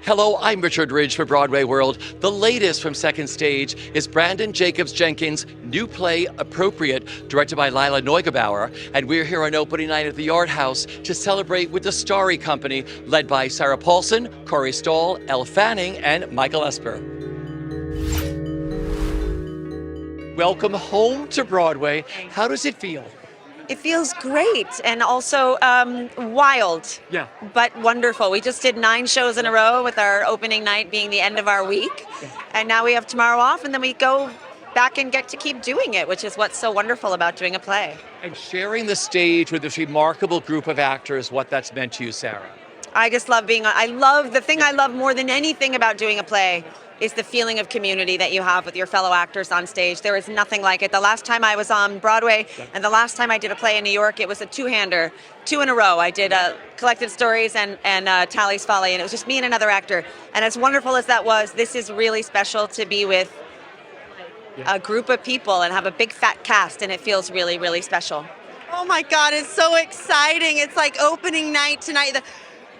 Hello, I'm Richard Ridge for Broadway World. The latest from Second Stage is Brandon Jacobs Jenkins' new play, Appropriate, directed by Lila Neugebauer. And we're here on opening night at the Yard House to celebrate with the Starry Company, led by Sarah Paulson, Corey Stoll, Elle Fanning, and Michael Esper. Welcome home to Broadway. How does it feel? It feels great and also wild, Yeah. but wonderful. We just did 9 shows in a row with our opening night being the end of our week. And now we have tomorrow off and then we go back and get to keep doing it, which is what's so wonderful about doing a play. And sharing the stage with this remarkable group of actors, what that's meant to you, Sarah. I just love the thing I love more than anything about doing a play is the feeling of community that you have with your fellow actors on stage. There is nothing like it. The last time I was on Broadway and the last time I did a play in New York, it was a 2-hander, 2 in a row. I did Collected Stories and Tally's Folly, and it was just me and another actor. And as wonderful as that was, this is really special to be with a group of people and have a big fat cast, and it feels really, really special. Oh my God, it's so exciting. It's like opening night tonight.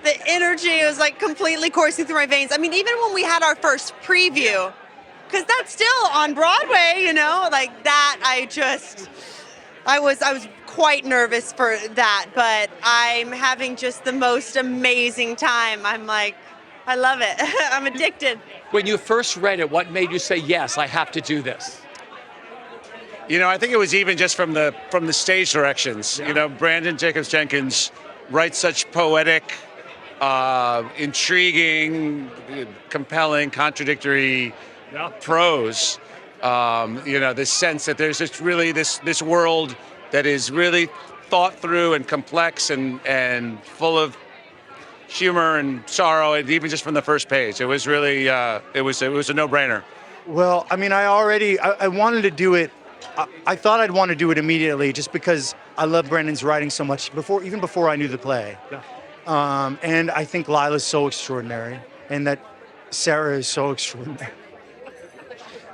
The energy is like completely coursing through my veins. I mean, even when we had our first preview, because that's still on Broadway, like that, I was quite nervous for that, but I'm having just the most amazing time. I'm like, I love it. I'm addicted. When you first read it, what made you say, yes, I have to do this? I think it was even just from the stage directions. Yeah. Brandon Jacobs Jenkins writes such poetic, intriguing, compelling, contradictory prose. This sense that there's just really this world that is really thought through and complex and full of humor and sorrow, and even just from the first page, it was really it was a no-brainer. Well, I mean, I wanted to do it. I thought I'd want to do it immediately, just because I love Brandon's writing so much even before I knew the play. Yeah. And I think Lila's so extraordinary, and that Sarah is so extraordinary.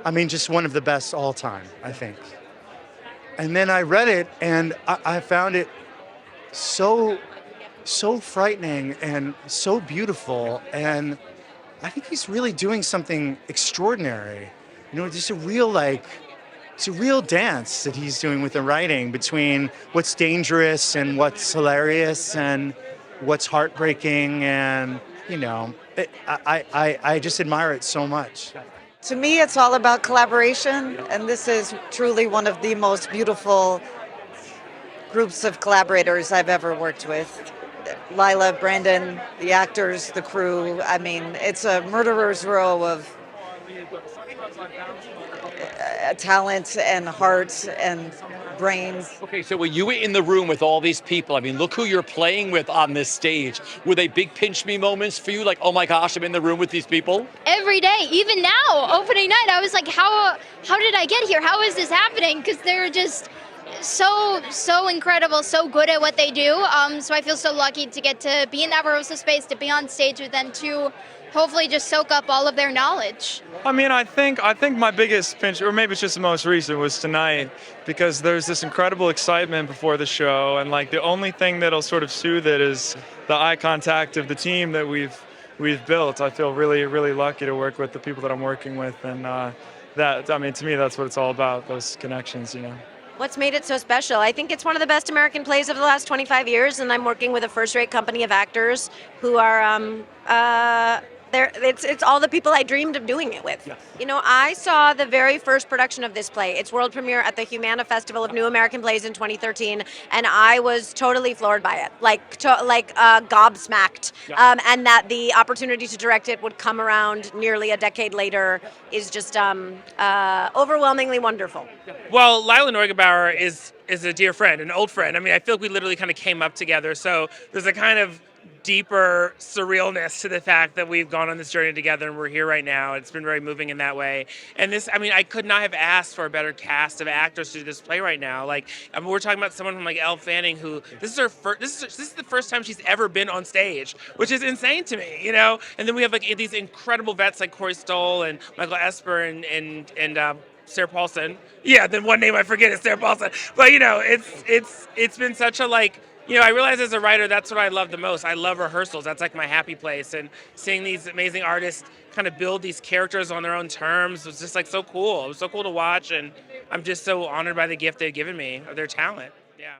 I mean, just one of the best all time, I think. And then I read it, and I found it so frightening and so beautiful, and I think he's really doing something extraordinary. Just it's a real dance that he's doing with the writing between what's dangerous and what's hilarious and what's heartbreaking, and I just admire it so much. To me, it's all about collaboration, and this is truly one of the most beautiful groups of collaborators I've ever worked with. Lila, Brandon, the actors, the crew. I mean, it's a murderer's row of talent and heart and brains. Okay, so when you were in the room with all these people, I mean, look who you're playing with on this stage. Were they big pinch me moments for you? Like, oh my gosh, I'm in the room with these people? Every day, even now, opening night, I was like, how did I get here? How is this happening? Because they're just so incredible, so good at what they do. So I feel so lucky to get to be in that rehearsal space, to be on stage with them, to hopefully just soak up all of their knowledge. I mean, I think my biggest pinch, or maybe it's just the most recent, was tonight, because there's this incredible excitement before the show, and like the only thing that'll sort of soothe it is the eye contact of the team that we've built. I feel really, really lucky to work with the people that I'm working with, and to me, that's what it's all about, those connections, What's made it so special? I think it's one of the best American plays of the last 25 years, and I'm working with a first-rate company of actors who are it's all the people I dreamed of doing it with. Yes. I saw the very first production of this play, its world premiere at the Humana Festival of New American Plays in 2013, and I was totally floored by it, gobsmacked. Yeah. And that the opportunity to direct it would come around nearly a decade later is just overwhelmingly wonderful. Well, Lila Neugebauer is a dear friend, an old friend. I mean, I feel like we literally kind of came up together, so there's a kind of deeper surrealness to the fact that we've gone on this journey together and we're here right now. It's been very moving in that way. And I could not have asked for a better cast of actors to do this play right now. We're talking about someone from like Elle Fanning, who this is the first time she's ever been on stage, which is insane to me, And then we have like these incredible vets like Corey Stoll and Michael Esper and Sarah Paulson. Yeah, then one name I forget is Sarah Paulson. But it's been such a I realize as a writer, that's what I love the most. I love rehearsals. That's like my happy place. And seeing these amazing artists kind of build these characters on their own terms was just like so cool. It was so cool to watch. And I'm just so honored by the gift they've given me, of their talent. Yeah.